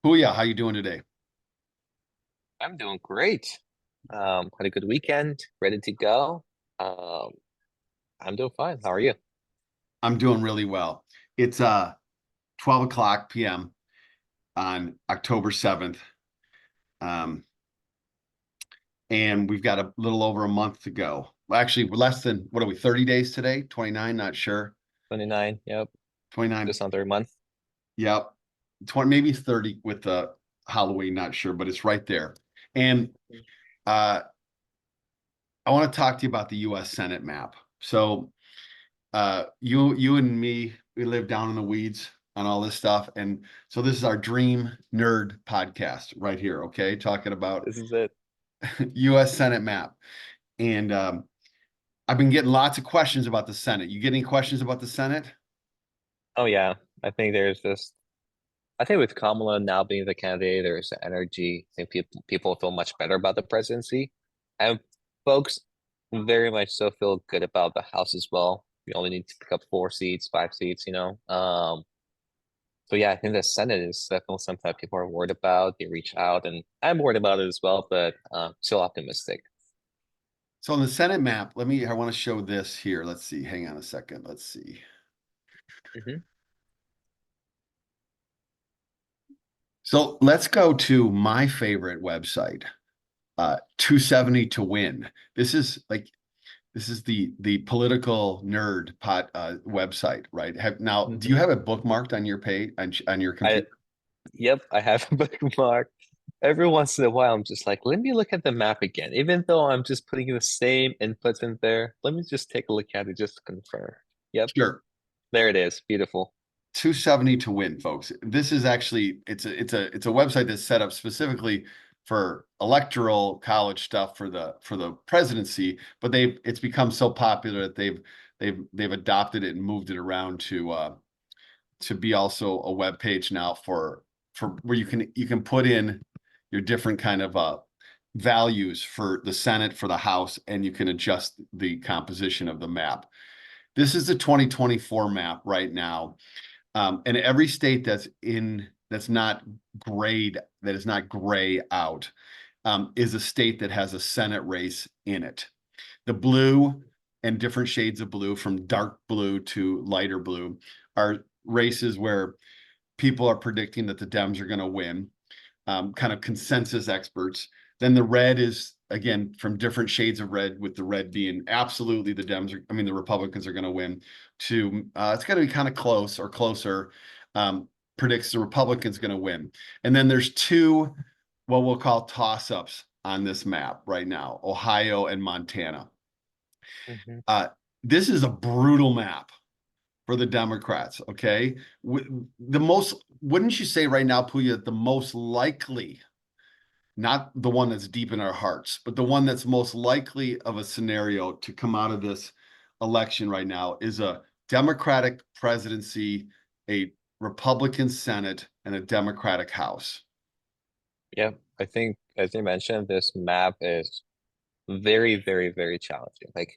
Pouya, how you doing today? I'm doing great. Had a good weekend, ready to go. Um, I'm doing fine. How are you? I'm doing really well. It's 12 o'clock p.m. on October 7th. Um, and we've got a little over a month to go. Well, actually, we're less than, what are we, 30 days today? 29, not sure. 29. Yep. 29. Just under a month. Yep. 20, maybe 30 with the Halloween, not sure, but it's right there. And uh, I want to talk to you about the US Senate map. So you and me, we live down in the weeds on all this stuff. And so this is our dream nerd podcast right here, okay? Talking about This is it. US Senate map. And I've been getting lots of questions about the Senate. You get any questions about the Senate? Oh yeah. I think there's this. I think with Kamala now being the candidate, there's energy. I think people feel much better about the presidency, and folks very much so feel good about the House as well. We only need to pick up 4 seats, 5 seats. So yeah, I think the Senate is definitely something that people are worried about. They reach out, and I'm worried about it as well, but still optimistic. So on the Senate map, I want to show this here. Let's see. Hang on a second. Let's see. Hmm. So let's go to my favorite website, 270 to win. This is the political nerd website, right? Do you Hmm. have it bookmarked on your page on your I computer? Yep, I have a bookmark. Every once in a while, I'm just like, let me look at the map again. Even though I'm just putting the same inputs in there, let me just take a look at it just to confirm. Yep, Sure. there it is. Beautiful. 270 to win, folks. This is actually it's a website that's set up specifically for electoral college stuff for the presidency, but it's become so popular that they've adopted it and moved it around to be also a web page now for where you can put in your different kind of values for the Senate, for the House, and you can adjust the composition of the map. This is the 2024 map right now. And every state that's not grayed, that is not gray out, is a state that has a Senate race in it. The blue and different shades of blue, from dark blue to lighter blue, are races where people are predicting that the Dems are going to win, kind of consensus experts. Then the red is, again, from different shades of red, with the red being absolutely the Republicans are going to win, to it's going to be kind of close or closer, predicts the Republicans going to win. And then there's two, what we'll call toss-ups on this map right now, Ohio and Montana. Hmm. Uh, this is a brutal map for the Democrats, okay? Wouldn't you say right now, Puya, the most likely, not the one that's deep in our hearts, but the one that's most likely of a scenario to come out of this election right now is a Democratic presidency, a Republican Senate, and a Democratic House. Yep, I think as you mentioned, this map is very, very, very challenging. Like,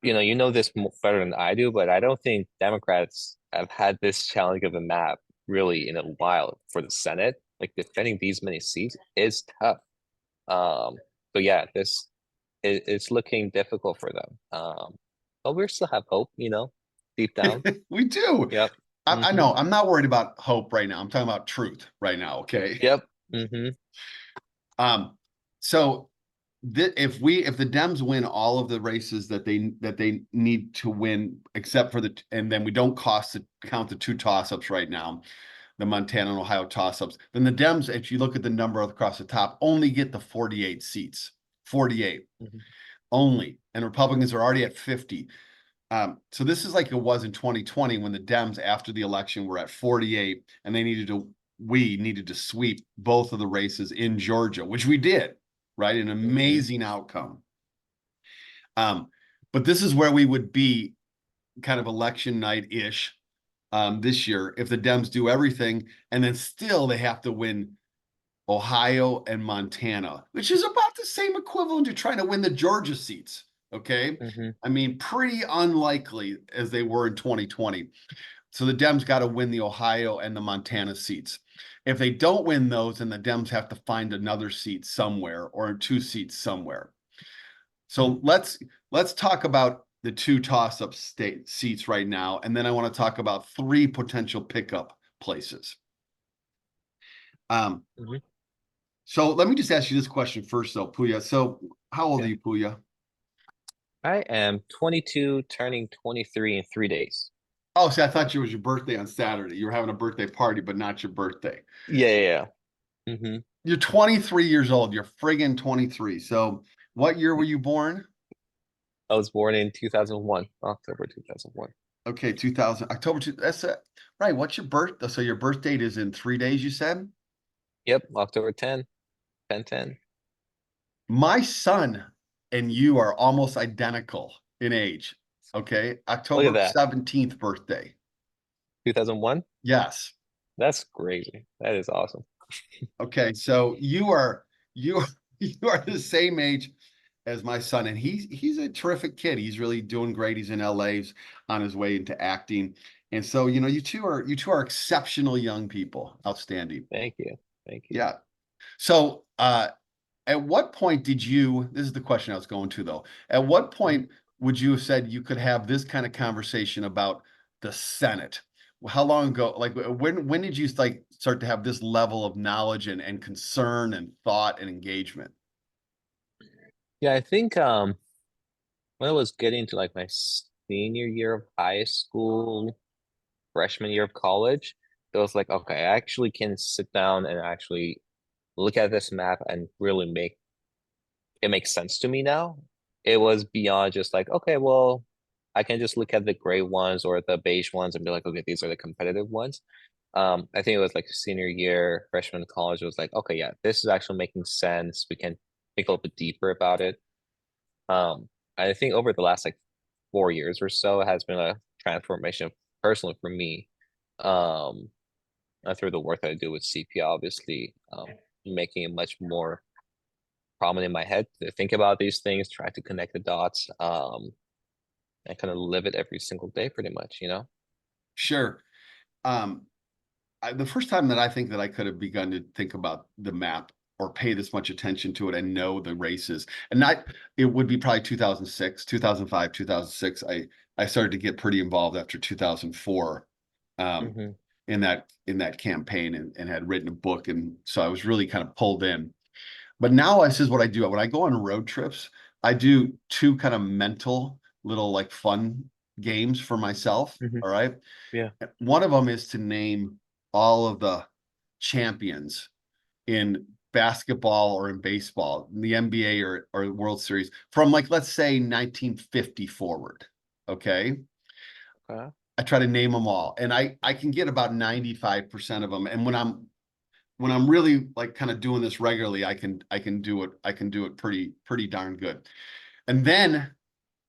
you know this better than I do, but I don't think Democrats have had this challenge of a map really in a while for the Senate. Like defending these many seats is tough. Um, so yeah, it's looking difficult for them. But we still have hope, deep down. We do. Yep. I Hmm. know. I'm not worried about hope right now. I'm talking about truth right now, okay? Yep. Hmm. Um, so if the Dems win all of the races that they need to win, except for and then we don't count the two toss-ups right now, the Montana and Ohio toss-ups, then the Dems, if you look at the number across the top, only get the 48 seats. 48 Hmm. only. And Republicans are already at 50. So this is like it was in 2020 when the Dems, after the election, were at 48, and we needed to sweep both of the races in Georgia, which we did, right? An Hmm. amazing outcome. Um, but this is where we would be kind of election night-ish this year if the Dems do everything, and then still they have to win Ohio and Montana, which is about the same equivalent to trying to win the Georgia seats. Okay. Hmm. I mean, pretty unlikely as they were in 2020. So the Dems got to win the Ohio and the Montana seats. If they don't win those, then the Dems have to find another seat somewhere or two seats somewhere. So let's talk about the two toss-up state seats right now, and then I want to talk about three potential pickup places. Um, Mhm. so let me just ask you this question first, though, Pouya. So how old are Yeah. you, Pouya? I am 22, turning 23 in 3 days. Oh, see, I thought it was your birthday on Saturday. You were having a birthday party, but not your birthday. Yeah, yeah, yeah. You're 23 years old. You're friggin' 23. So what year were you born? I was born in 2001, October 2001. Okay, 2000, October 2. That's it. Right. What's your birth? So your birth date is in 3 days, you said? Yep, October 10, 10, 10. My son and you are almost identical in age. Okay. Look at October that. 17th birthday. 2001? Yes. That's crazy. That is awesome. Okay. So you are you are the same age as my son, and he's a terrific kid. He's really doing great. He's in LA. He's on his way into acting. And so, you two are exceptional young people. Outstanding. Thank you. Thank you. Yeah. So at what point did you, this is the question I was going to though, at what Mhm. point would you have said you could have this kind of conversation about the Senate? How long ago, like when did you like start to have this level of knowledge and concern and thought and engagement? Yeah, I think when I was getting to like my senior year of high school, freshman year of college, it was like, okay, I actually can sit down and actually look at this map and really make it make sense to me now. It was beyond just like, okay, well, I can just look at the gray ones or the beige ones and be like, okay, these are the competitive ones. I think it was like senior year, freshman in college. It was like, okay, yeah, this is actually making sense. We can think a little bit deeper about it. Um, I think over the last like 4 years or so, it has been a transformation personally for me. Um, through the work that I do with CP, obviously, making it much more prominent in my head to think about these things, try to connect the dots, and kind of live it every single day, pretty much, you know? Sure. Um, the first time that I think that I could have begun to think about the map or pay this much attention to it and know the races, and not, it would be probably 2006, 2005, 2006. I started to get pretty involved after 2004, um, Hmm. in that campaign, and had written a book, and so I was really kind of pulled in. But now this is what I do. When I go on road trips, I do two kind of mental little like fun games for myself. Hmm. All right. Yeah. One of them is to name all of the champions in basketball or in baseball, in the NBA or World Series from, like, let's say 1950 forward. Okay. Okay. I try to name them all, and I can get about 95% of them. And when I'm really like kind of doing this regularly, I can do it pretty darn good. And then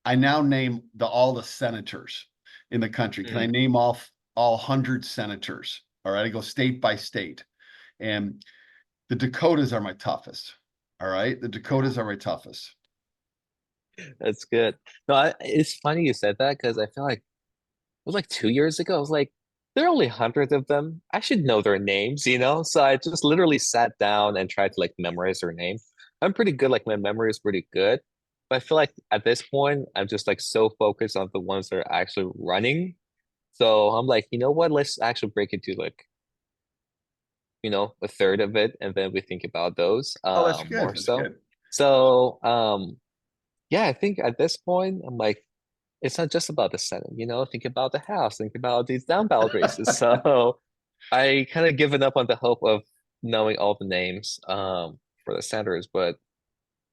I now name all the senators in the country. Can I Mm. name all 100 senators? All right, I go state by state. And the Dakotas are my toughest. All right, the Dakotas are my toughest. That's good. No, it's funny you said that because I feel like it was like 2 years ago. I was like, there are only hundreds of them. I should know their names, you know? So I just literally sat down and tried to like memorize their name. I'm pretty good, like my memory is pretty good. But I feel like at this point, I'm just like so focused on the ones that are actually running. So I'm like, you know what? Let's actually break it to like, a third of it, and then we think about those Oh, that's good. more That's so. good. So yeah, I think at this point, I'm like, it's not just about the Senate, think about the House, think about these down ballot races. So I kind of given up on the hope of knowing all the names for the senators, but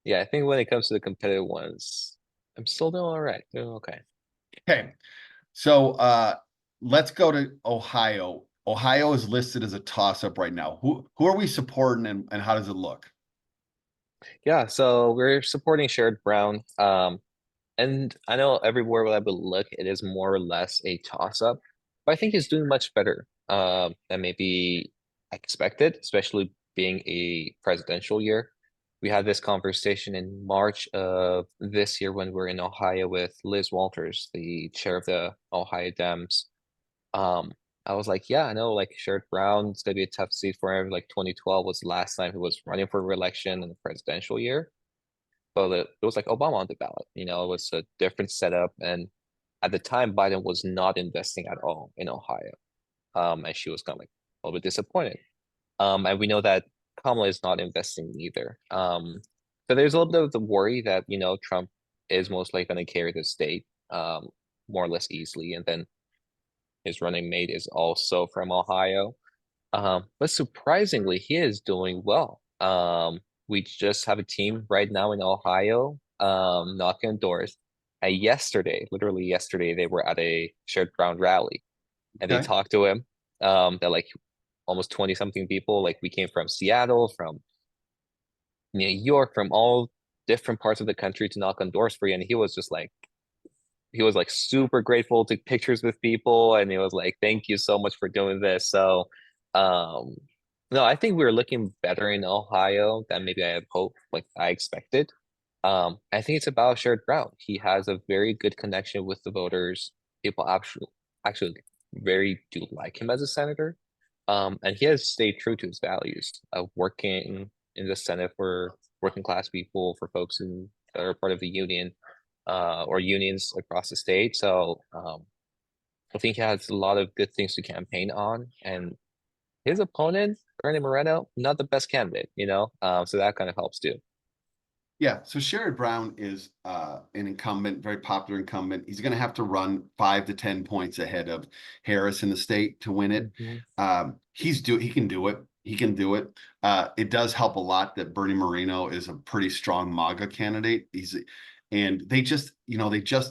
yeah, I think when it comes to the competitive ones, I'm still doing all right, doing okay. Okay, so let's go to Ohio. Ohio is listed as a toss-up right now. Who are we supporting, and how does it look? Yeah, so we're supporting Sherrod Brown. And I know everywhere where I would look, it is more or less a toss-up, but I think he's doing much better than maybe expected, especially being a presidential year. We had this conversation in March of this year when we were in Ohio with Liz Walters, the chair of the Ohio Dems. Um, I was like, yeah, I know, like Sherrod Brown, it's gonna be a tough seat for him. Like 2012 was the last time he was running for re-election in the presidential year. But it was like Obama on the ballot. It was a different setup. And at the time, Biden was not investing at all in Ohio. And she was kind of like a little bit disappointed. And we know that Kamala is not investing either. So there's a little bit of the worry that, Trump is most likely going to carry the state more or less easily. And then his running mate is also from Ohio. But surprisingly, he is doing well. We just have a team right now in Ohio, knocking on doors. And yesterday, literally yesterday, they were at a Sherrod Brown rally, and they Okay. talked to him. They're like almost 20 something people. Like we came from Seattle, from New York, from all different parts of the country to knock on doors for you. And he was like super grateful, took pictures with people, and he was like, "Thank you so much for doing this." So, um, no, I think we're looking better in Ohio than maybe I had hoped, like I expected. I think it's about Sherrod Brown. He has a very good connection with the voters. People actually very do like him as a senator. And he has stayed true to his values of working in the Senate for working class people, for folks who are part of the union or unions across the state. So I think he has a lot of good things to campaign on. And his opponent, Bernie Moreno, not the best candidate, so that kind of helps too. Yeah, so Sherrod Brown is an incumbent, very popular incumbent. He's going to have to run 5 to 10 points ahead of Harris in the state to win it. Mhm. He can do it. He can do it. It does help a lot that Bernie Moreno is a pretty strong MAGA candidate. And they just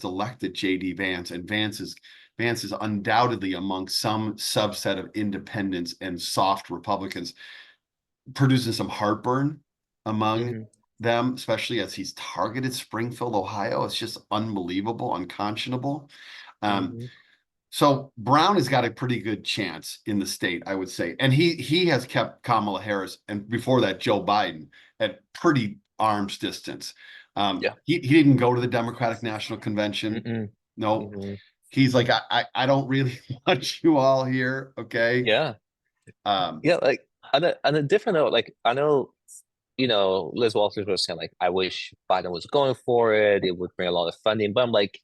elected JD Vance, and Vance is undoubtedly among some subset of independents and soft Republicans, producing some heartburn among Mhm. them, especially as he's targeted Springfield, Ohio. It's just unbelievable, unconscionable. Um, Mhm. so Brown has got a pretty good chance in the state, I would say, and he has kept Kamala Harris and before that Joe Biden at pretty arm's distance. Yeah. He didn't go to the Democratic National Convention. Mm-mm. No, Mhm. he's like I don't really want you all here. Okay. Yeah. Um, Yeah. Like on a different note, like I know, Liz Walters was saying like, I wish Biden was going for it. It would bring a lot of funding, but I'm like,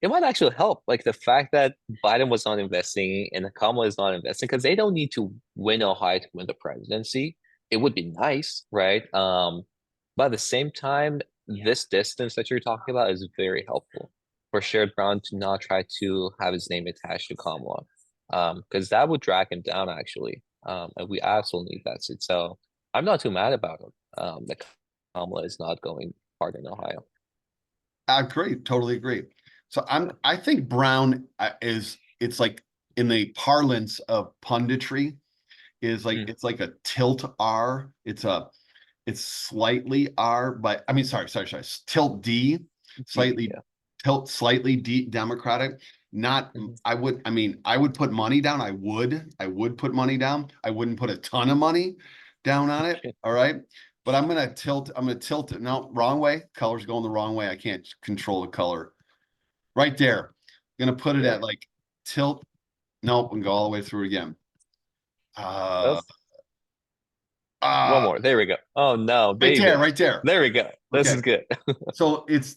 it might actually help. Like the fact that Biden was not investing and Kamala is not investing because they don't need to win Ohio to win the presidency. It would be nice, right? But at the same time, this distance that you're talking about is very helpful for Sherrod Brown to not try to have his name attached to Kamala, because that would drag him down actually. And we absolutely need that seat. So I'm not too mad about him. That Kamala is not going hard in Ohio. I agree, totally agree. So I think Brown it's like in the parlance of punditry is like Mm, it's like a tilt R. It's slightly R, but I mean sorry, tilt D, slightly yeah. slightly D Democratic. Not Mhm. I would put money down. I would put money down. I wouldn't put a ton of money down on it. All right. But I'm gonna tilt it. No, wrong way. Color's going the wrong way. I can't control the color. Right there. I'm gonna put it Yeah. at like tilt. Nope, and go all the way through again. Uh That's one uh more. There we go. Oh no, right there, baby. right there. There we go. This Okay. is good. So it's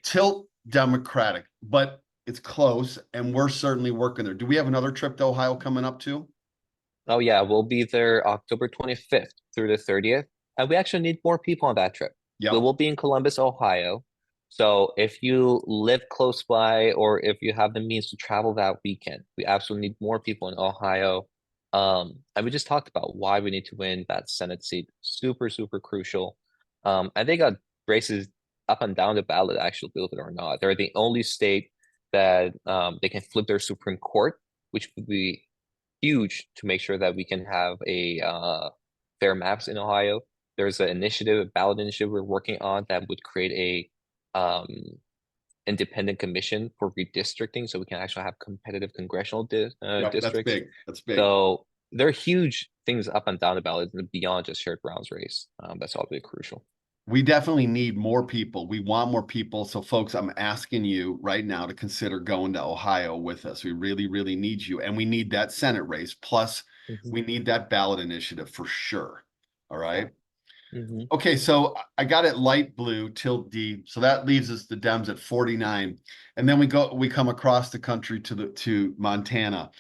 tilt Democratic, but it's close, and we're certainly working there. Do we have another trip to Ohio coming up too? Oh yeah, we'll be there October 25th through the 30th. And we actually need more people on that trip. We Yep. will be in Columbus, Ohio. So if you live close by or if you have the means to travel that weekend, we absolutely need more people in Ohio. And we just talked about why we need to win that Senate seat. Super, super crucial. And they got races up and down the ballot, actually, believe it or not. They're the only state that they can flip their Supreme Court, which would be huge to make sure that we can have a fair maps in Ohio. There's an initiative, a ballot initiative we're working on that would create a independent commission for redistricting, so we can actually have competitive congressional Yep. That's districts. big. That's big. So there are huge things up and down the ballot and beyond just Sherrod Brown's race. That's all really crucial. we definitely need more people. We want more people. So folks, I'm asking you right now to consider going to Ohio with us. We really, really need you. And we need that Senate race. Plus, Mhm. we need that ballot initiative for sure. All Yeah. right. Hmm. Okay, so I got it light blue, tilt D. So that leaves us the Dems at 49. And then we come across the country to Montana,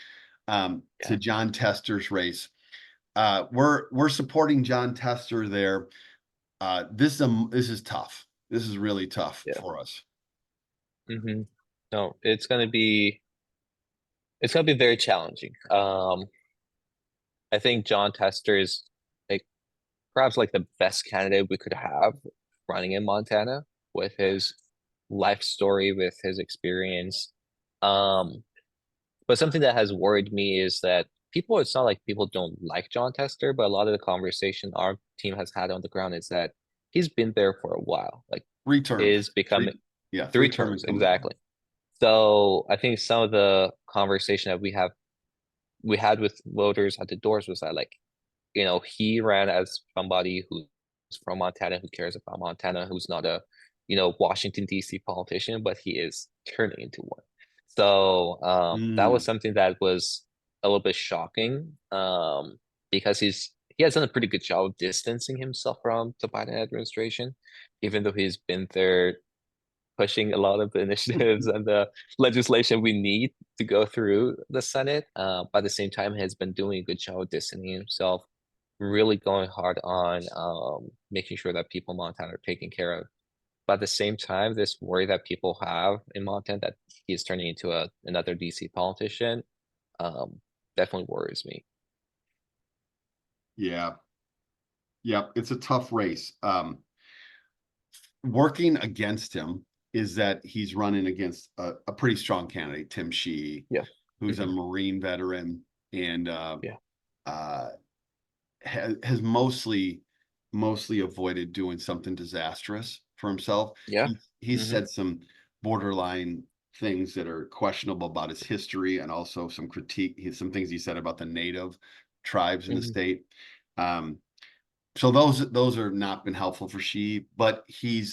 to Yeah. John Tester's race. We're supporting John Tester there. This is tough. This is really tough Yeah. for us. Hmm. No, it's gonna be very challenging. I think John Tester is like perhaps like the best candidate we could have running in Montana with his life story, with his experience. Um, but something that has worried me is that it's not like people don't like John Tester, but a lot of the conversation our team has had on the ground is that he's been there for a while. Like Three terms. is becoming Yeah, three three-term terms incumbent. exactly. So I think some of the conversation that we had with voters at the doors was that like, he ran as somebody who's from Montana, who cares about Montana, who's not a, Washington, D.C. politician, but he is turning into one. So that was Mm, something that was a little bit shocking because he has done a pretty good job of distancing himself from the Biden administration, even though he's been there pushing a lot of the initiatives and the legislation we need to go through the Senate. But at the same time, has been doing a good job of distancing himself, really going hard on making sure that people in Montana are taken care of. But at the same time, this worry that people have in Montana that he's turning into another DC politician um, definitely worries me. yeah. Yeah. It's a tough race. Working against him is that he's running against a pretty strong candidate, Tim Sheehy, Yeah. who's a Hmm. Marine veteran and Yeah. uh, has mostly avoided doing something disastrous for himself. Yeah. He's Hmm. said some borderline things that are questionable about his history and also some critique. Some things he said about the native tribes in the Hmm. state. Um, so those are not been helpful for Xi, but he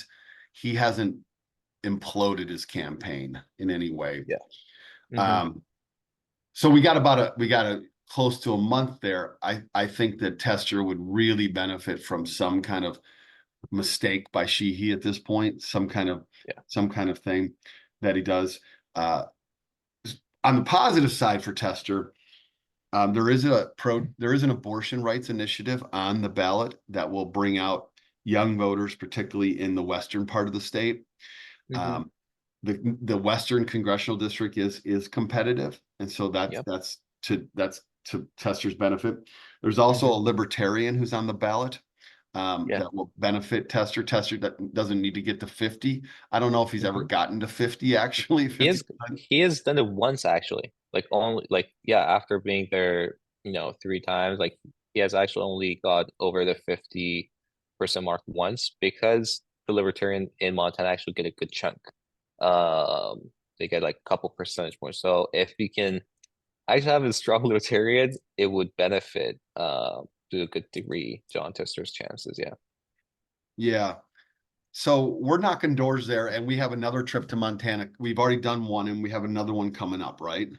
hasn't imploded his campaign in any way. Yeah. Hmm. Um, so we got a close to a month there. I think that Tester would really benefit from some kind of mistake by Sheehy at this point, Yeah. some kind of thing that he does. Uh, on the positive side for Tester, there is an abortion rights initiative on the ballot that will bring out young voters, particularly in the western part of the state. Hmm. Um, the Western congressional district is competitive, and so Yep. that's to Tester's benefit. There's also a Hmm. libertarian who's on the ballot Yeah. that will benefit Tester. Tester that doesn't need to get to 50. I don't know if he's ever Hmm. gotten to 50 actually, He has 50%. he has done it once actually. Like only like yeah, after being there, three times, like he has actually only got over the 50% mark once because the Libertarian in Montana actually get a good chunk. They get like a couple percentage points. So if we can actually have a strong Libertarian, it would benefit to a good degree John Tester's chances. Yeah. Yeah. So we're knocking doors there, and we have another trip to Montana. We've already done one, and we have another one coming up, right?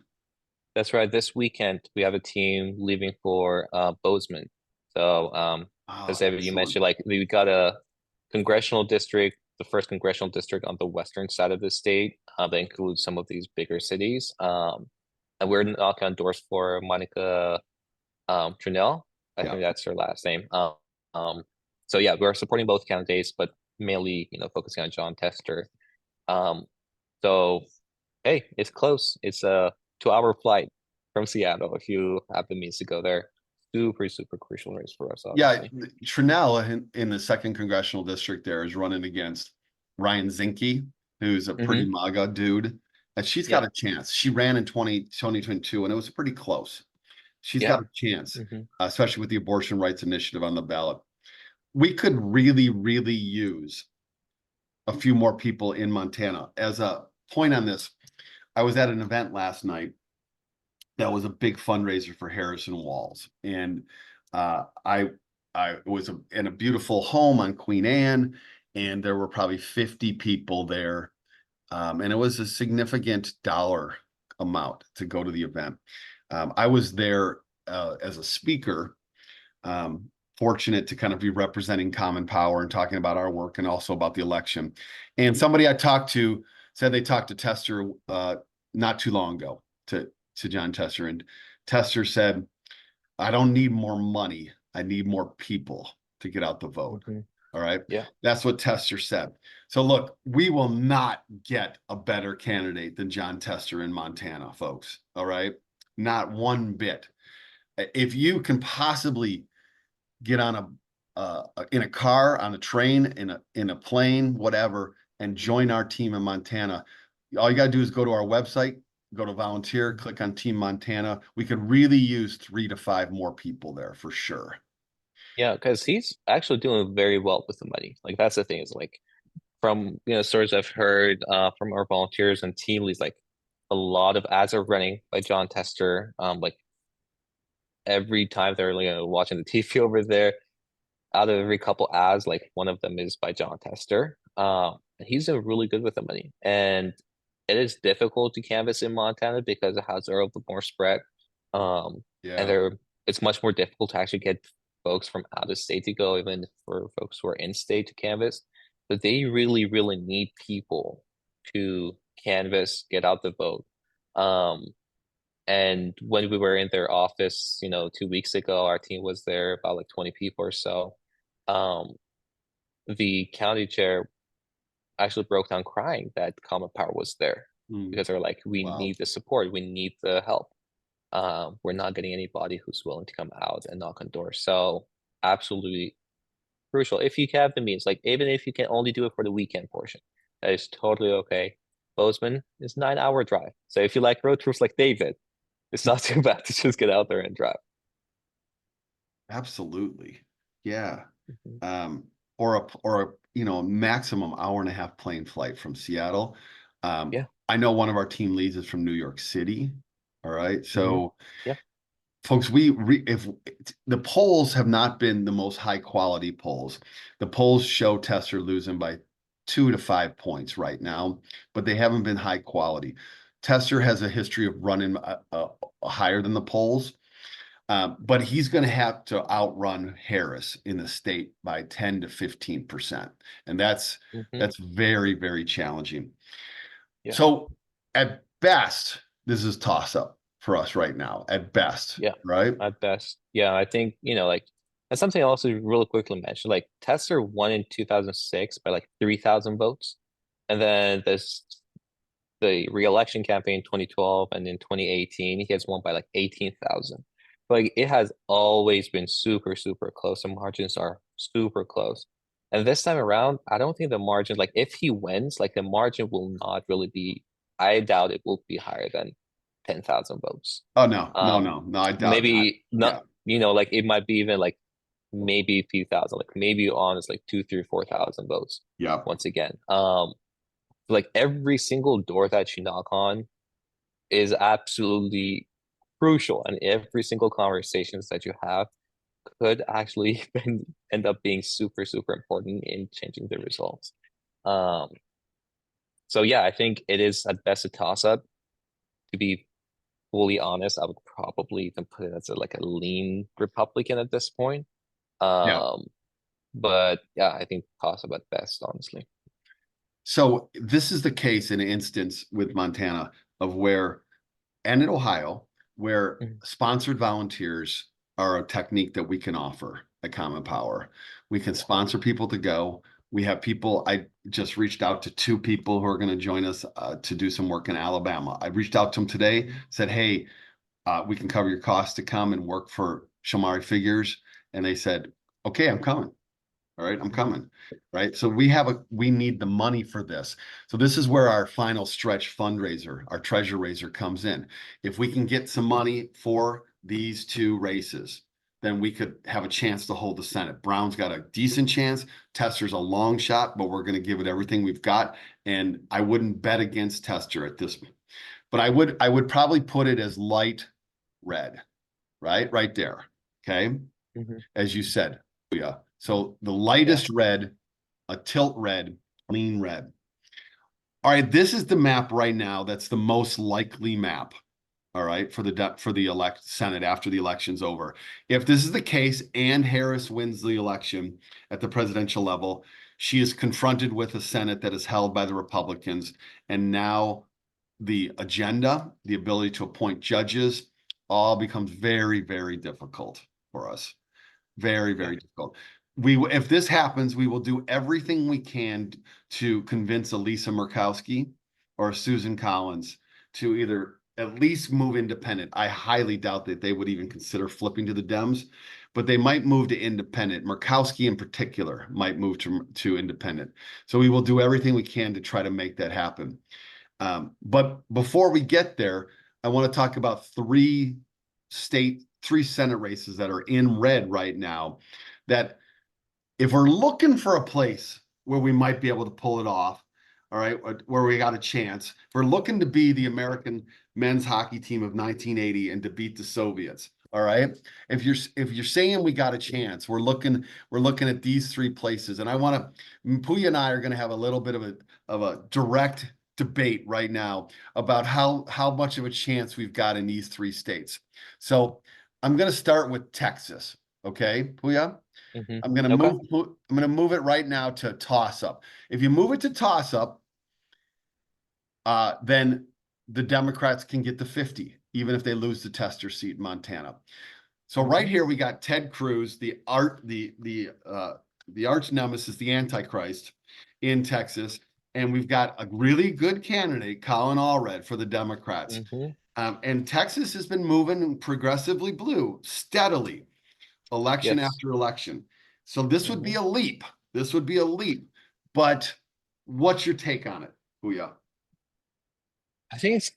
That's right. This weekend we have a team leaving for Bozeman. So Oh, as David, you excellent. mentioned, like we got a congressional district, the first congressional district on the western side of the state that includes some of these bigger cities. And we're knocking on doors for Monica Trinell. I Yeah. think that's her last name. Um, so yeah, we're supporting both candidates, but mainly, focusing on John Tester. Um, so hey, it's close. It's a 2-hour flight from Seattle if you have the means to go there. Super, super crucial race for us, Yeah, obviously. Trinell in the second congressional district there is running against Ryan Zinke, who's a pretty Hmm. MAGA dude. And she's got Yeah. a chance. She ran in 2022, and it was pretty close. She's Yeah. got a chance, Hmm. especially with the abortion rights initiative on the ballot. We could really, really use a few more people in Montana. As a point on this, I was at an event last night that was a big fundraiser for Harrison Walls, and I it was in a beautiful home on Queen Anne, and there were probably 50 people there. And it was a significant dollar amount to go to the event. I was there as a speaker, fortunate to kind of be representing Common Power and talking about our work and also about the election. And somebody I talked to said they talked to Tester not too long ago, to John Tester, and Tester said, I don't need more money. I need more people to get out the vote. Mhm. All right. Yeah. That's what Tester said. So look, we will not get a better candidate than John Tester in Montana, folks. All right. Not one bit. If you can possibly get on in a car, on a train, in a plane, whatever, and join our team in Montana, all you got to do is go to our website, go to volunteer, click on Team Montana. We could really use 3 to 5 more people there for sure. Yeah, because he's actually doing very well with the money. Like that's the thing is like from stories I've heard from our volunteers and team leads, like a lot of ads are running by John Tester. Like every time they're watching the TV over there, out of every couple ads, like one of them is by John Tester. He's doing really good with the money, and it is difficult to canvas in Montana because it has a little more spread. And Yeah. it's much more difficult to actually get folks from out of state to go, even for folks who are in state to canvas. But they really, really need people to canvas, get out the vote. And when we were in their office, 2 weeks ago, our team was there, about like 20 people or so. Um, the county chair actually broke down crying that Common Power was there Mm, because they're like, we wow. need the support, we need the help. We're not getting anybody who's willing to come out and knock on doors. So absolutely crucial. If you have the means, like even if you can only do it for the weekend portion, that is totally okay. Bozeman is 9-hour drive. So if you like road trips like David, it's not too bad to just get out there and drive. Absolutely. Yeah. Mhm. Um, or a maximum hour and a half plane flight from Seattle. Yeah. I know one of our team leads is from New York City. All right. Hmm. So Yeah. folks, if the polls have not been the most high quality polls, the polls show Tester losing by 2 to 5 points right now, but they haven't been high quality. Tester has a history of running higher than the polls. But he's going to have to outrun Harris in the state by 10 to 15%. And Hmm. that's very, very challenging. Yeah. So at best, this is toss up for us right now, at best, Yeah. right? At best. Yeah. I think, like that's something I also really quickly mention. Like Tester won in 2006 by like 3,000 votes. And then the re-election campaign 2012 and in 2018, he has won by like 18,000. Like it has always been super, super close. The margins are super close. And this time around, I don't think the margin, like if he wins, like the margin will not really be, I doubt it will be higher than 10,000 votes. Oh, no, no, Um, no, no, I doubt not. maybe not, Yeah, like it might be even like maybe a few thousand, like maybe honest, like 2, 3, 4,000 votes yeah. once again. Like every single door that you knock on is absolutely crucial, and every single conversations that you have could actually end up being super, super important in changing the results. Um, so yeah, I think it is at best a toss-up. To be fully honest, I would probably even put it as like a lean Republican at this point. Yeah. Um, but yeah, I think toss-up at best, honestly. So this is the case in an instance with Montana of where, and in Ohio, where Mhm. sponsored volunteers are a technique that we can offer at Common Power. We can sponsor people to go. We have people, I just reached out to 2 people who are going to join us to do some work in Alabama. I reached out to them today, said, hey, we can cover your costs to come and work for Shamari Figures. And they said, okay, I'm coming. All right, I'm coming. Right. So we need the money for this. So this is where our final stretch fundraiser, our treasure raiser comes in. If we can get some money for these 2 races, then we could have a chance to hold the Senate. Brown's got a decent chance. Tester's a long shot, but we're going to give it everything we've got. And I wouldn't bet against Tester at this, but I would probably put it as light red, right? Right there. Okay. Mhm. As you said, Pouya. So the Yeah. lightest red, a tilt red, lean red. All right, this is the map right now that's the most likely map. All right, for the elect Senate after the election's over. If this is the case and Harris wins the election at the presidential level, she is confronted with a Senate that is held by the Republicans, and now the agenda, the ability to appoint judges, all becomes very, very difficult for us. Very, Yeah. very difficult. If this happens, we will do everything we can to convince Elisa Murkowski or Susan Collins to either at least move independent. I highly doubt that they would even consider flipping to the Dems, but they might move to independent. Murkowski in particular might move to independent. So we will do everything we can to try to make that happen. But before we get there, I want to talk about three Senate races that are in red right now. That if we're looking for a place where we might be able to pull it off, all right, where we got a chance, if we're looking to be the American men's hockey team of 1980 and to beat the Soviets. All right. If you're saying we got a chance, we're looking at these three places. And I want to Pouya and I are going to have a little bit of a direct debate right now about how much of a chance we've got in these three states. So I'm going to start with Texas. Okay, Pouya? Hmm. I'm gonna Okay. move. I'm gonna move it right now to toss up. If you move it to toss up, then the Democrats can get the 50, even if they lose the tester seat in Montana. So right Hmm. here we got Ted Cruz, the arch nemesis, the Antichrist in Texas, and we've got a really good candidate, Colin Allred, for the Democrats. Hmm. And Texas has been moving progressively blue steadily, election Yes. after election. So this would be Hmm. a leap. This would be a leap. But what's your take on it, Pouya? I think it's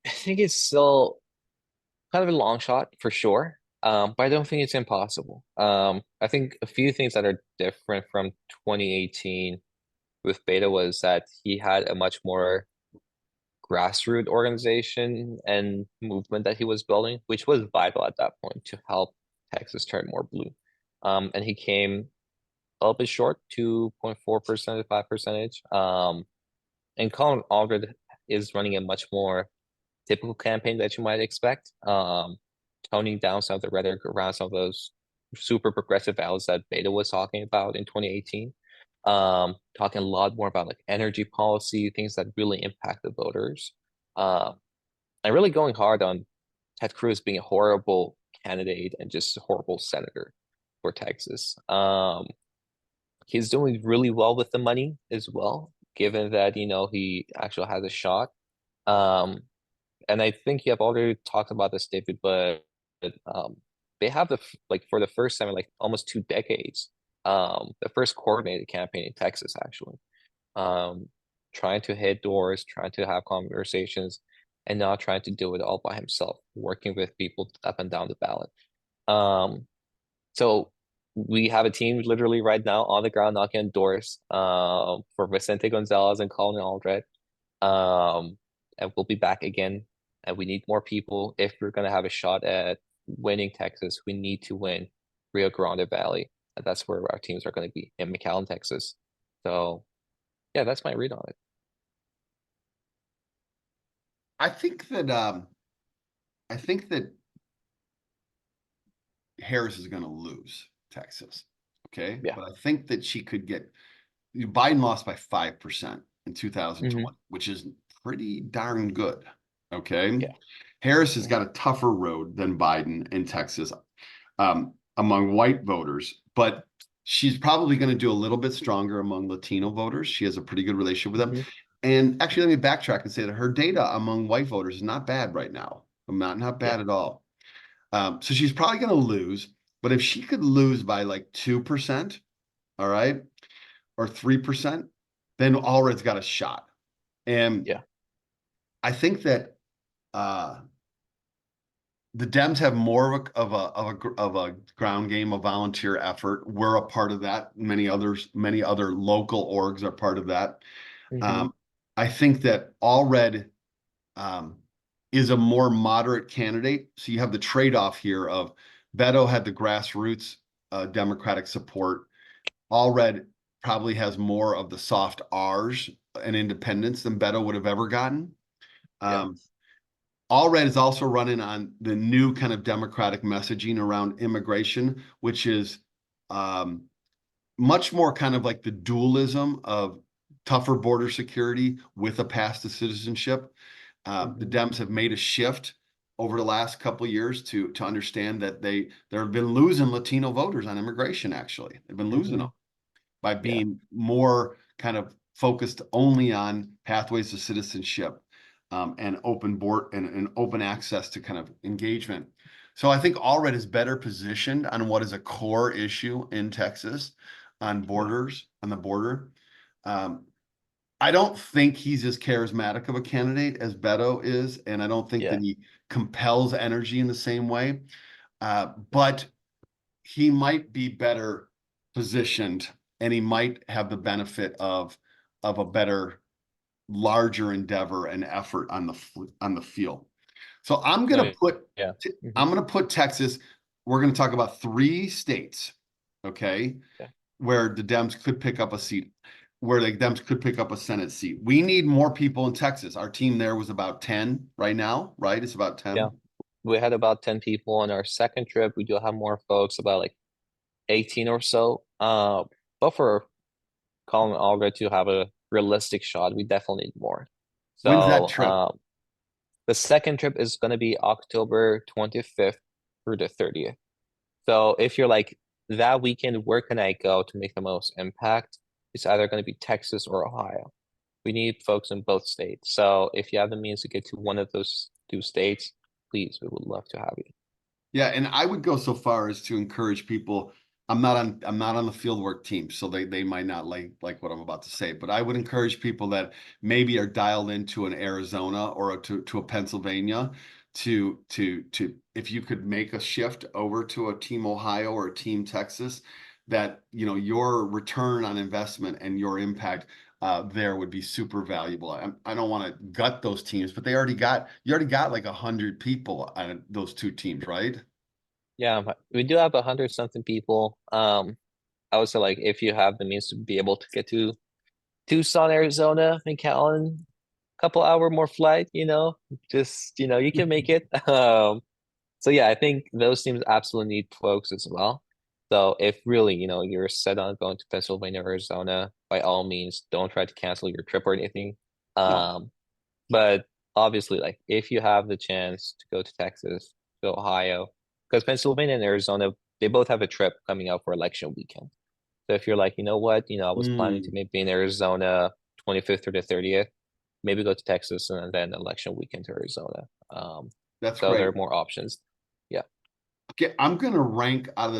I think it's still kind of a long shot for sure. But I don't think it's impossible. I think a few things that are different from 2018 with Beta was that he had a much more grassroots organization and movement that he was building, which was vital at that point to help Texas turn more blue. And he came a little bit short, 2.4% to 5%. And Colin Aldred is running a much more typical campaign that you might expect, toning down some of the rhetoric around some of those super progressive values that Beta was talking about in 2018. Talking a lot more about like energy policy, things that really impact the voters. Um, and really going hard on Ted Cruz being a horrible candidate and just a horrible senator for Texas. He's doing really well with the money as well, given that, he actually has a shot. Um, and I think you have already talked about this, David, but they have like for the first time in like almost 2 decades, the first coordinated campaign in Texas actually, um, trying to hit doors, trying to have conversations, and not trying to do it all by himself, working with people up and down the ballot. Um, so we have a team literally right now on the ground knocking on doors, for Vicente Gonzalez and Colin Aldred. Um, and we'll be back again. And we need more people if we're gonna have a shot at winning Texas. We need to win Rio Grande Valley, and that's where our teams are going to be in McAllen, Texas. So yeah, that's my read on it. I think that I think that Harris is going to lose Texas. Okay, Yeah. but I think that she could get. Biden lost by 5% in Hmm. 2020, which is pretty darn good. Okay, Yeah. Harris has Hmm. got a tougher road than Biden in Texas, among white voters, but she's probably going to do a little bit stronger among Latino voters. She has a pretty good relationship with them. Hmm. And actually, let me backtrack and say that her data among white voters is not bad right now. Not Yeah. bad at all. So she's probably going to lose, but if she could lose by like 2%, all right, or 3%, then Allred's got a shot. And Yeah. I think that uh, the Dems have more of a ground game, a volunteer effort. We're a part of that. Many other local orgs are part of that. Hmm. Um, I think that Allred um, is a more moderate candidate. So you have the trade-off here of Beto had the grassroots Democratic support. Allred probably has more of the soft R's and independence than Beto would have ever gotten. Yeah. Um, Allred is also running on the new kind of Democratic messaging around immigration, which is um, much more kind of like the dualism of tougher border security with a path to citizenship. The Hmm. Dems have made a shift over the last couple of years to understand that they've been losing Latino voters on immigration. Actually, they've been losing them Hmm. by Yeah. being more kind of focused only on pathways to citizenship, and open board and open access to kind of engagement. So I think Allred is better positioned on what is a core issue in Texas on Yeah. borders, on the border. Um, I don't think he's as charismatic of a candidate as Beto is, and I don't think that Yeah. he compels energy in the same way. But he might be better positioned, and he might have the benefit of a better, larger endeavor and effort on the field. So No, yeah. Hmm. I'm gonna put Texas. We're gonna talk about 3 states, okay, Yeah. where the Dems could pick up a seat, where the Dems could pick up a Senate seat. We need more people in Texas. Our team there was about 10 right now, right? It's about Yeah. 10. We had about 10 people on our second trip. We do have more folks, about like 18 or so. But for Colin Alger to have a realistic shot, we definitely need more. When's that So trip? the second trip is going to be October 25th through the 30th. So if you're like, that weekend, where can I go to make the most impact? It's either going to be Texas or Ohio. We need folks in both states. So if you have the means to get to one of those 2 states, please, we would love to have you. Yeah, and I would go so far as to encourage people. I'm not on the fieldwork team, so they might not like what I'm about to say, but I would encourage people that maybe are dialed into an Arizona or to a Pennsylvania to if you could make a shift over to a team Ohio or a team Texas, that your return on investment and your impact there would be super valuable. I don't want to gut those teams, but you already got like 100 people on those 2 teams, right? Yeah, we do have 100 something people. I would say, like, if you have the means to be able to get to Tucson, Arizona, McAllen, couple hour more flight, just, you can make it. So yeah, I think those teams absolutely need folks as well. So if really, you're set on going to Pennsylvania, Arizona, by all means, don't try to cancel your trip or anything. No. Um, but obviously, like, if you have the chance to go to Texas, to Ohio, because Pennsylvania and Arizona, they both have a trip coming up for election weekend. So if you're like, you know what, I was planning to Mm, maybe in Arizona 25th or the 30th, maybe go to Texas and then election weekend to Arizona. that's So there great. are more options. Yeah. Okay, I'm gonna rank out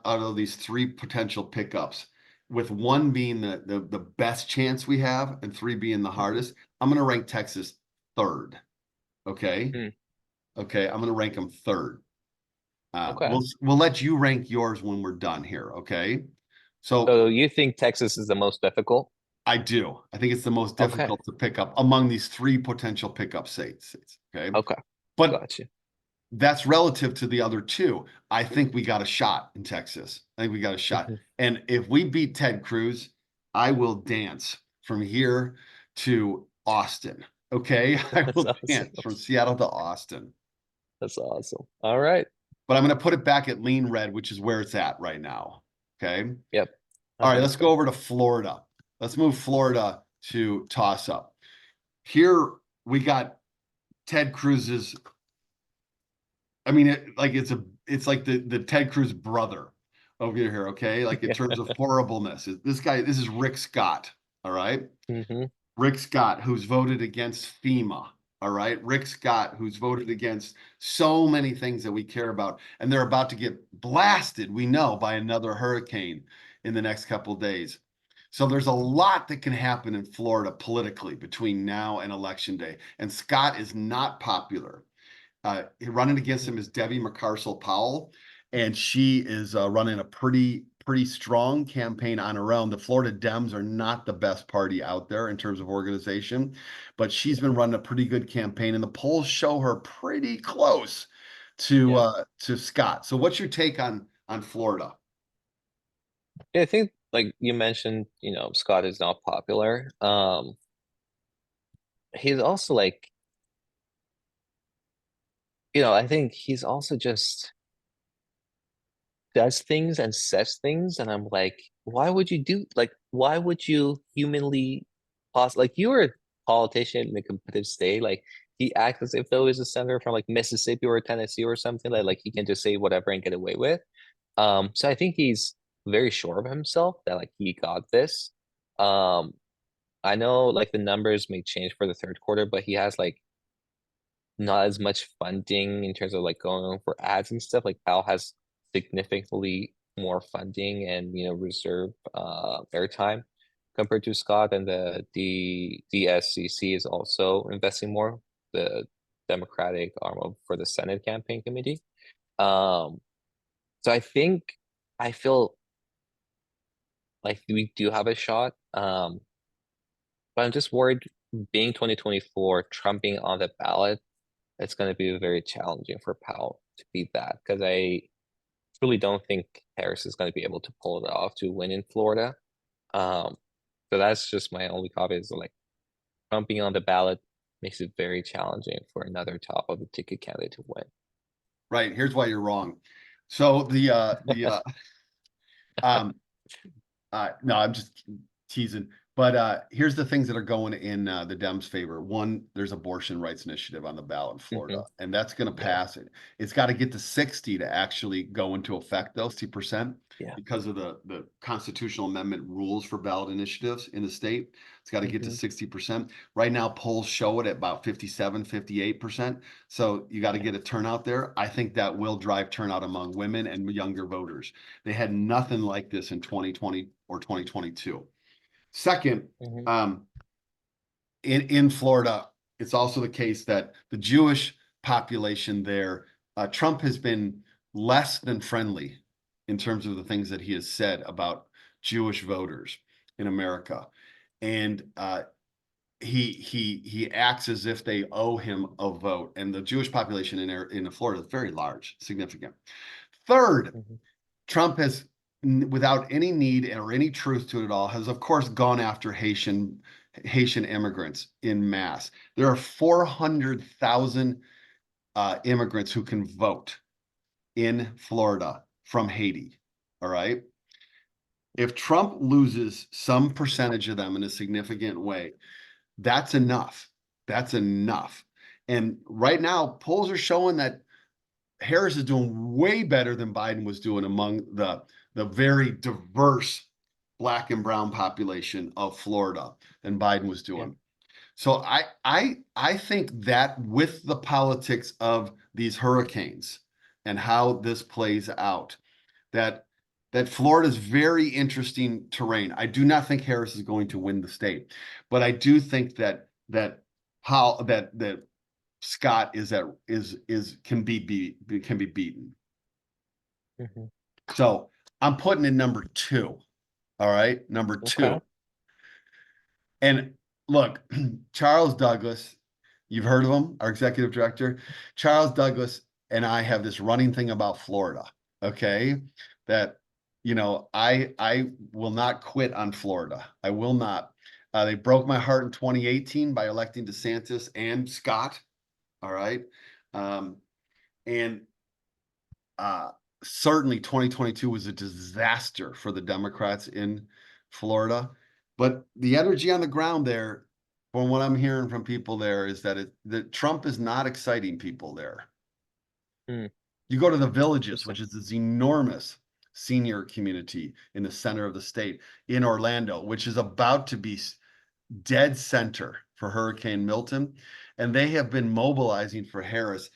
of these 3 potential pickups, with one being the best chance we have and 3 being the Hmm. hardest. I'm gonna rank Texas third. Okay. Hmm. Okay. I'm gonna rank them third. Okay. We'll let you rank yours when we're done here. Okay. So So you think Texas is the most difficult? I do. I think it's the most Okay. difficult to pick up among these 3 potential pickup states. Okay. Okay. But Got you. that's relative to the other 2. I think we got a shot in Texas. I think we got a shot. Hmm. And if we beat Ted Cruz, I will dance from here to Austin. Okay. I That's will awesome. dance from Seattle to Austin. That's awesome. All right. But I'm going to put it back at lean red, which is where it's at right now. Okay. Yep. I All right. think Let's go so. over to Florida. Let's move Florida to toss up. Here we got Ted Cruz's. I mean, it's like the Ted Cruz brother over here, okay? Like in terms of horribleness. This is Rick Scott, all right? Hmm. Rick Scott, who's voted against FEMA, all right? Rick Scott, who's voted against so many things that we care about, and they're about to get blasted, we know, by another hurricane in the next couple of days. So there's a lot that can happen in Florida politically between now and election day, and Scott is not popular. Running against him is Debbie McCarcel Powell, and she is running a pretty strong campaign on her own. The Florida Dems are not the best party out there in terms of organization, but she's been running a pretty good campaign, and the polls show her pretty close Yeah. to Scott. So, what's your take on Florida? Yeah, I think like you mentioned, Scott is not popular. He's also like, I think he's also just does things and says things, and I'm like, why would you do like why would you humanly like you're a politician in a competitive state, like he acts as if though he's a senator from like Mississippi or Tennessee or something like he can just say whatever and get away with. So I think he's very sure of himself that like he got this. Um, I know like the numbers may change for the third quarter, but he has like not as much funding in terms of like going for ads and stuff. Like Powell has significantly more funding and reserve airtime compared to Scott, and the SEC is also investing more, the Democratic arm of for the Senate campaign committee. Um, so I feel like we do have a shot. But I'm just worried being 2024, Trump being on the ballot, it's going to be very challenging for Powell to beat that because I truly don't think Harris is going to be able to pull it off to win in Florida. Um, so that's just my only copy is like Trump being on the ballot makes it very challenging for another top of the ticket candidate to win. Right. Here's why you're wrong. So um no, I'm just teasing. But here's the things that are going in the Dems' favor. One, there's abortion rights initiative on the ballot in Florida, Hmm. and that's going to Yeah, pass it. It's got to get to 60 to actually go into effect, though, 60%, yeah. because of the constitutional amendment rules for ballot initiatives in the state. It's got to get to Hmm. 60%. Right now, polls show it at about 57, 58%. So you got to Yeah. get a turnout there. I think that will drive turnout among women and younger voters. They had nothing like this in 2020 or 2022. Second, Hmm. um, in Florida, it's also the case that the Jewish population there, Trump has been less than friendly in terms of the things that he has said about Jewish voters in America, and he acts as if they owe him a vote. And the Jewish population in Florida is very large, significant. Third, Hmm. Trump has, without any need or any truth to it at all, has of course gone after Haitian immigrants in mass. There are 400,000 immigrants who can vote in Florida from Haiti. All right. If Trump loses some percentage of them in a significant way, that's enough. That's enough. And right now, polls are showing that Harris is doing way better than Biden was doing among the very diverse black and brown population of Florida than Biden was Yeah. doing. So I think that with the politics of these hurricanes and how this plays out, that that Florida is very interesting terrain. I do not think Harris is going to win the state, but I do think that Scott is can be beaten. Hmm. So I'm putting in number two. All right, number Okay. two. And look, Charles Douglas, you've heard of him, our executive director. Charles Douglas and I have this running thing about Florida. Okay, that I will not quit on Florida. I will not. They broke my heart in 2018 by electing DeSantis and Scott. All right. Um, and uh, certainly 2022 was a disaster for the Democrats in Florida. But the energy on the ground there, from what I'm hearing from people there, is that Trump is not exciting people there. Hmm. You go to the Villages, Interesting. which is this enormous senior community in the center of the state in Orlando, which is about to be dead center for Hurricane Milton. And they have been mobilizing for Harris,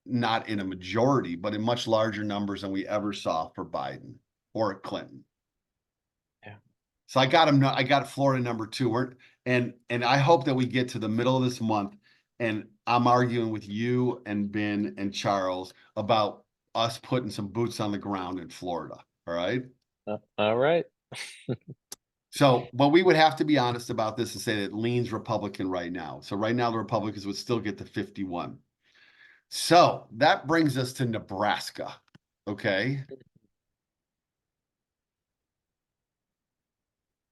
not in a majority, but in much larger numbers than we ever saw for Biden or Clinton. Yeah. So I got him. I got Florida number two. And I hope that we get to the middle of this month, and I'm arguing with you and Ben and Charles about us putting some boots on the ground in Florida. All right. All right. So, but we would have to be honest about this and say that it leans Republican right now. So right now the Republicans would still get to 51. So that brings us to Nebraska. Okay.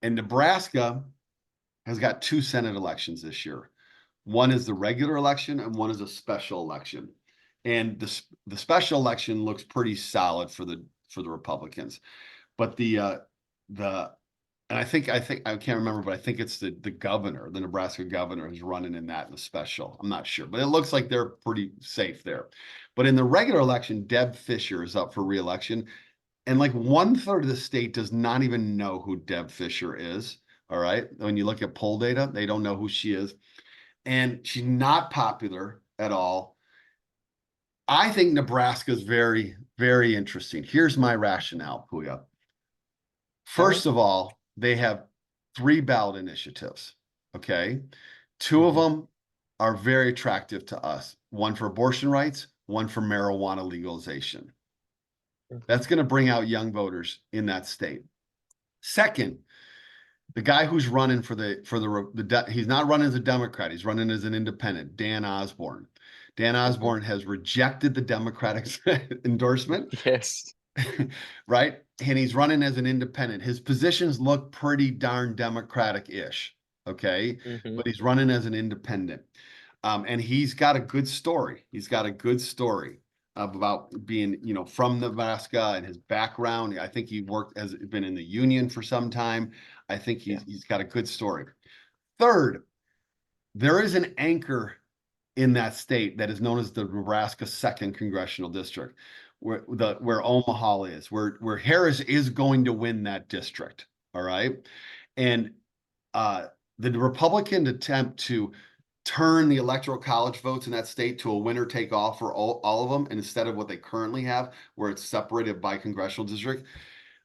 And Nebraska has got 2 Senate elections this year. One is the regular election and one is a special election. And the special election looks pretty solid for the Republicans. But the and I can't remember, but I think it's the governor, the Nebraska governor is running in that in the special. I'm not sure, but it looks like they're pretty safe there. But in the regular election, Deb Fischer is up for re-election. And like 1/3 of the state does not even know who Deb Fischer is. All right. When you look at poll data, they don't know who she is. And she's not popular at all. I think Nebraska is very, very interesting. Here's my rationale, Pouya. Alright. First of all, they have 3 ballot initiatives. Okay. 2 of Mhm. them are very attractive to us. One for abortion rights, one for marijuana legalization. Mhm. That's going to bring out young voters in that state. Second, the guy who's running he's not running as a Democrat, he's running as an independent, Dan Osborne. Dan Mhm. Osborne has rejected the Democratic endorsement, Yes. right? And he's running as an independent. His positions look pretty darn Democratic-ish, okay? Mhm. But he's running as an independent. And he's got a good story. He's got a good story about being, from Nebraska and his background. I think he has been in the union for some time. I think Yeah. he's got a good story. Third, there is an anchor in that state that is known as the Nebraska Second Congressional District, where Omaha is, where Harris is going to win that district. All right, and uh, the Republican attempt to turn the electoral college votes in that state to a winner take all for all of them, and instead of what they currently have, where it's separated by congressional district,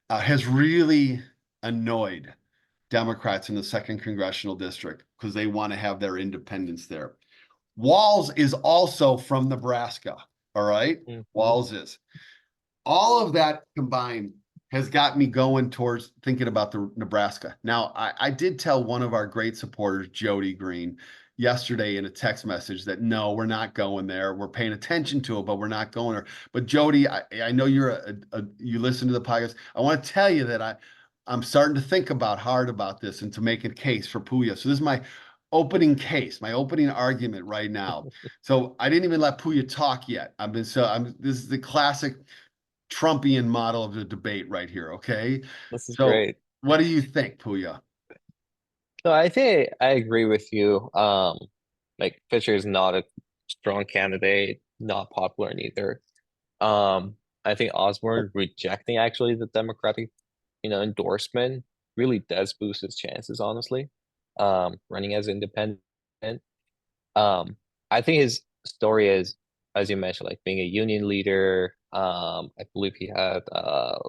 has really annoyed Democrats in the second congressional district because they want to have their independence there. Walz is also from Nebraska. All right. Mhm. Walz is. All of that combined has got me going towards thinking about the Nebraska. Now, I did tell one of our great supporters, Jody Green, yesterday in a text message that no, we're not going there. We're paying attention to it, but we're not going there. But Jody, I know you listen to the podcast. I want to tell you that I'm starting to think hard about this and to make a case for Pouya. So this is my opening case, my opening argument right now. So I didn't even let Pouya talk yet. This is the classic Trumpian model of the debate right here. Okay. This is So great. what do you think, Pouya? No, I think I agree with you. Like Fisher is not a strong candidate, not popular neither. I think Osborne rejecting actually the Democratic, endorsement really does boost his chances, honestly. Running as independent. I think his story is, as you mentioned, like being a union leader. I believe he had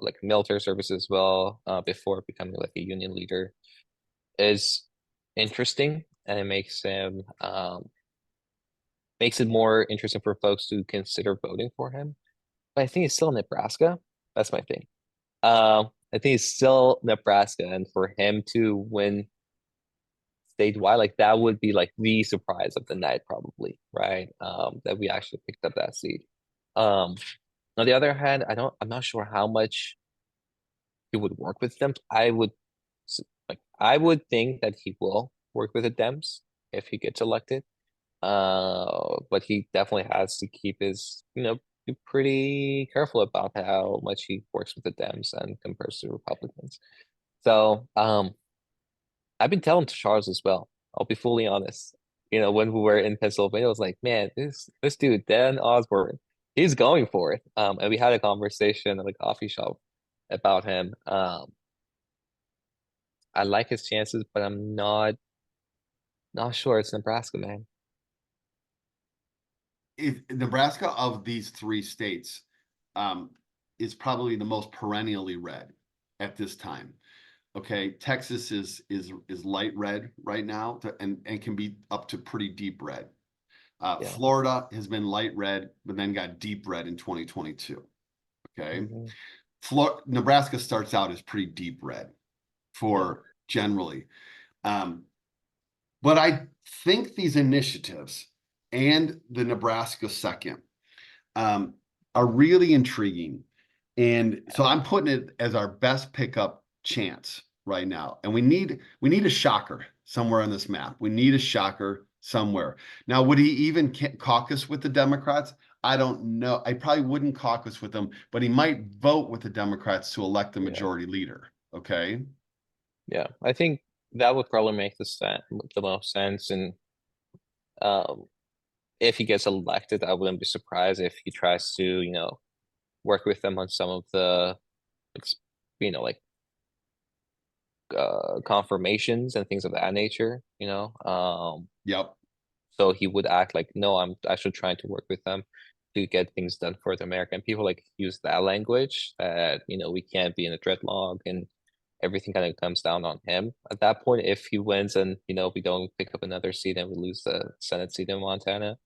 like military service as well, before becoming like a union leader is interesting, and it makes it more interesting for folks to consider voting for him. But I think it's still Nebraska. That's my thing. I think it's still Nebraska, and for him to win statewide, like that would be like the surprise of the night, probably, right? That we actually picked up that seed. Um, on the other hand, I'm not sure how much he would work with them. I would think that he will work with the Dems if he gets elected. But he definitely has to keep his, be pretty careful about how much he works with the Dems and compares to Republicans. So, I've been telling Charles as well. I'll be fully honest. When we were in Pennsylvania, I was like, man, this dude, Dan Osborne, he's going for it. And we had a conversation at a coffee shop about him. I like his chances, but I'm not sure it's Nebraska, man. If Nebraska of these 3 states um, is probably the most perennially red at this time. Okay, Texas is light red right now and can be up to pretty deep red. Yeah. Florida has been light red, but then got deep red in 2022. Okay, Hmm. Nebraska starts out as pretty deep red Yeah. for generally. Um, but I think these initiatives and the Nebraska second um, are really intriguing. And so I'm putting it as our best pickup chance right now. And we need a shocker somewhere on this map. We need a shocker somewhere. Now, would he even caucus with the Democrats? I don't know. I probably wouldn't caucus with them, but he might vote with the Democrats to elect the Yeah, majority leader. Okay. yeah. I think that would probably make the most sense. And um, if he gets elected, I wouldn't be surprised if he tries to, work with them on some of the, ex- like confirmations and things of that nature. Yep. So he would act like, no, I'm actually trying to work with them to get things done for the American people. Like use that language that, we can't be in a dreadlock and everything kind of comes down on him. At that point, if he wins and, we don't pick up another seat and we lose the Senate seat in Montana,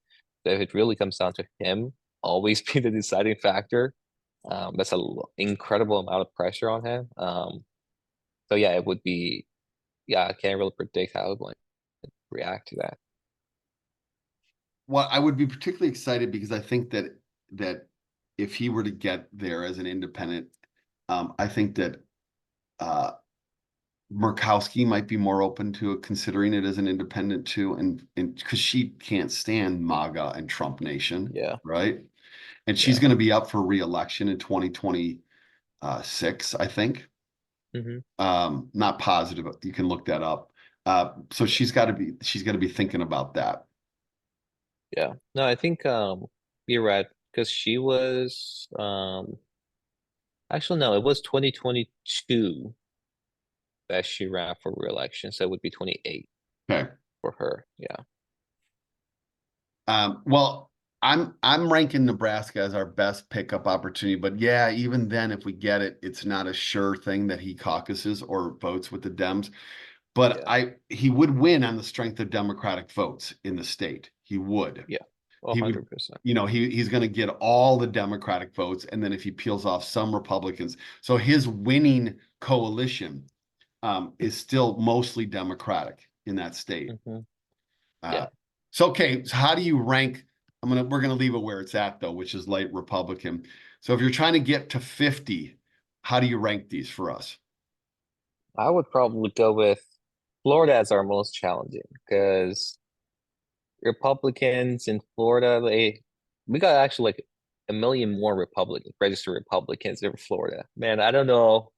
if it really comes down to him always be the deciding factor, that's an incredible amount of pressure on him. So yeah, it would be, yeah, I can't really predict how it would react to that. Well, I would be particularly excited because I think that if he were to get there as an independent, I think that uh, Murkowski might be more open to considering it as an independent too, and because she can't stand MAGA and Trump Nation, Yeah, right? And she's yeah. going to be up for re-election in 2026, I think. Hmm. Not positive. You can look that up. So she's got to be thinking about that. Yeah. No, I think you're right because she was actually no, it was 2022 that she ran for re-election, so it would be 28 Okay. for her. Yeah. Well, I'm ranking Nebraska as our best pickup opportunity, but yeah, even then, if we get it, it's not a sure thing that he caucuses or votes with the Dems. But Yeah. he would win on the strength of Democratic votes in the state. He would. Yeah. He would, 100%. he's going to get all the Democratic votes, and then if he peels off some Republicans, so his winning coalition is still mostly Democratic in that state. Hmm. Uh, Yeah. so okay, so how do you rank? We're gonna leave it where it's at though, which is light Republican. So if you're trying to get to 50, how do you rank these for us? I would probably go with Florida as our most challenging because Republicans in Florida, we got actually like a million more registered Republicans in Florida. Man, I don't know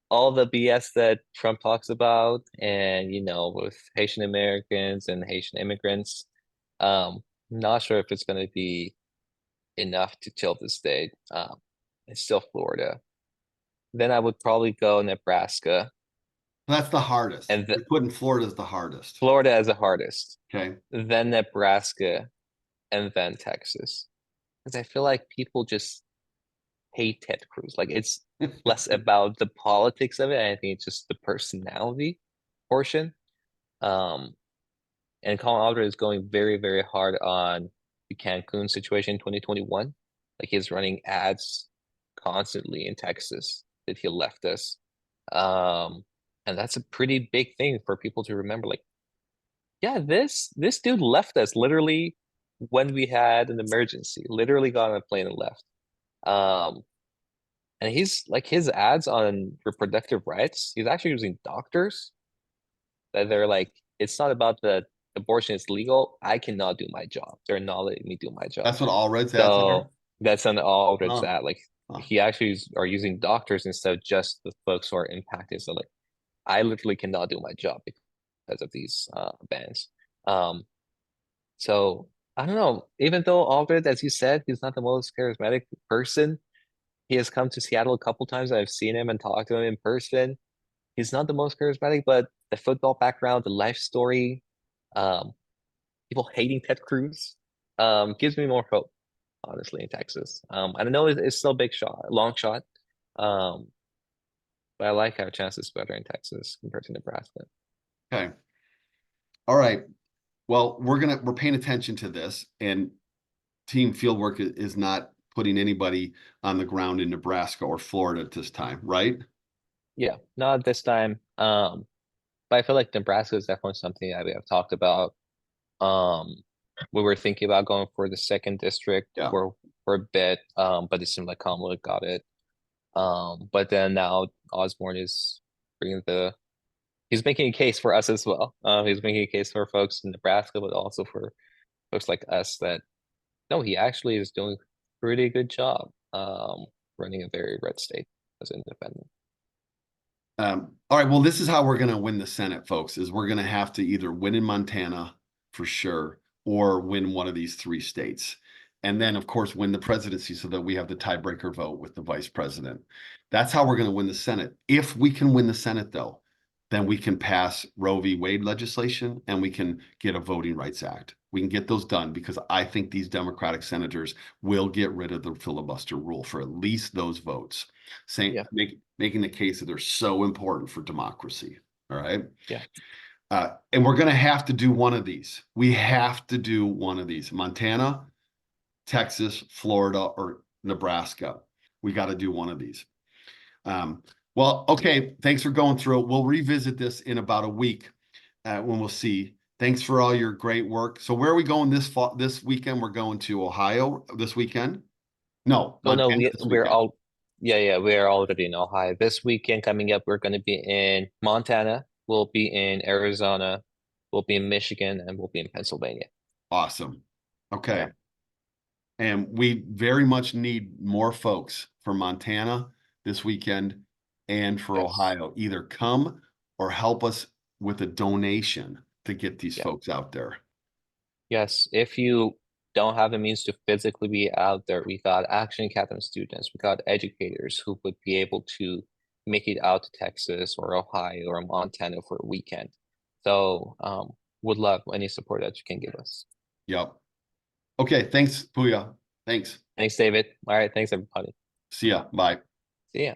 all the BS that Trump talks about, and with Haitian Americans and Haitian immigrants. Not sure if it's going to be enough to tilt the state. It's still Florida. Then I would probably go Nebraska That's the hardest. and You're putting Florida as the hardest. Florida as the hardest. Okay. Then Nebraska and then Texas. Because I feel like people just hate Ted Cruz. Like it's less about the politics of it. I think it's just the personality portion. Um, and Colin Alder is going very, very hard on the Cancun situation in 2021. Like he's running ads constantly in Texas that he left us. Um, and that's a pretty big thing for people to remember. Like, yeah, this dude left us literally when we had an emergency, literally got on a plane and left. Um, and he's like his ads on reproductive rights, he's actually using doctors that they're like, it's not about the abortion is legal. I cannot do my job. They're not letting me do my job. That's what all Reds ads are. So that's an all that's Huh. that. Like Huh. he actually are using doctors instead of just the folks who are impacted. So like I literally cannot do my job because of these bans. Um, so I don't know. Even though Aldred, as you said, he's not the most charismatic person, he has come to Seattle a couple times. I've seen him and talked to him in person. He's not the most charismatic, but the football background, the life story, um, people hating Ted Cruz, gives me more hope, honestly, in Texas. I don't know it's still a big shot, long shot. Um, but I like our chances better in Texas compared to Nebraska. Okay. All right. Well, we're paying attention to this, and team fieldwork is not putting anybody on the ground in Nebraska or Florida at this time, right? Yeah, not this time. But I feel like Nebraska is definitely something that we have talked about. Um, we were thinking about going for the second district Yeah. for a bit, but it seemed like Kamala got it. But then now Osborne is bringing the he's making a case for us as well. He's making a case for folks in Nebraska, but also for folks like us that no, he actually is doing a pretty good job running a very red state as an independent. All right, well, this is how we're going to win the Senate, folks, is we're going to have to either win in Montana for sure, or win one of these three states. And then, of course, win the presidency so that we have the tiebreaker vote with the vice president. That's how we're going to win the Senate. If we can win the Senate, though, then we can pass Roe v. Wade legislation and we can get a Voting Rights Act. We can get those done because I think these Democratic senators will get rid of the filibuster rule for at least those votes, saying Yeah. making the case that they're so important for democracy. All right. Yeah. And we're going to have to do one of these. We have to do one of these. Montana, Texas, Florida, or Nebraska. We got to do one of these. Well, okay. Thanks for going through it. We'll revisit this in about a week when we'll see. Thanks for all your great work. So where are we going this weekend? We're going to Ohio this weekend. No, Oh no, Montana this we're weekend. all yeah, we're already in Ohio. This weekend coming up, we're gonna be in Montana, we'll be in Arizona, we'll be in Michigan, and we'll be in Pennsylvania. Awesome. Yeah. Okay. And we very much need more folks for Montana this weekend and for Yes. Ohio. Either come or help us with a donation to get these Yeah. folks out there. Yes. If you don't have the means to physically be out there, we got Action Academy students, we got educators who would be able to make it out to Texas or Ohio or Montana for a weekend. So would love any support that you can give us. Yep. Okay. Thanks, Pouya. Thanks. Thanks, David. All right, thanks everybody. See ya. Bye. See ya.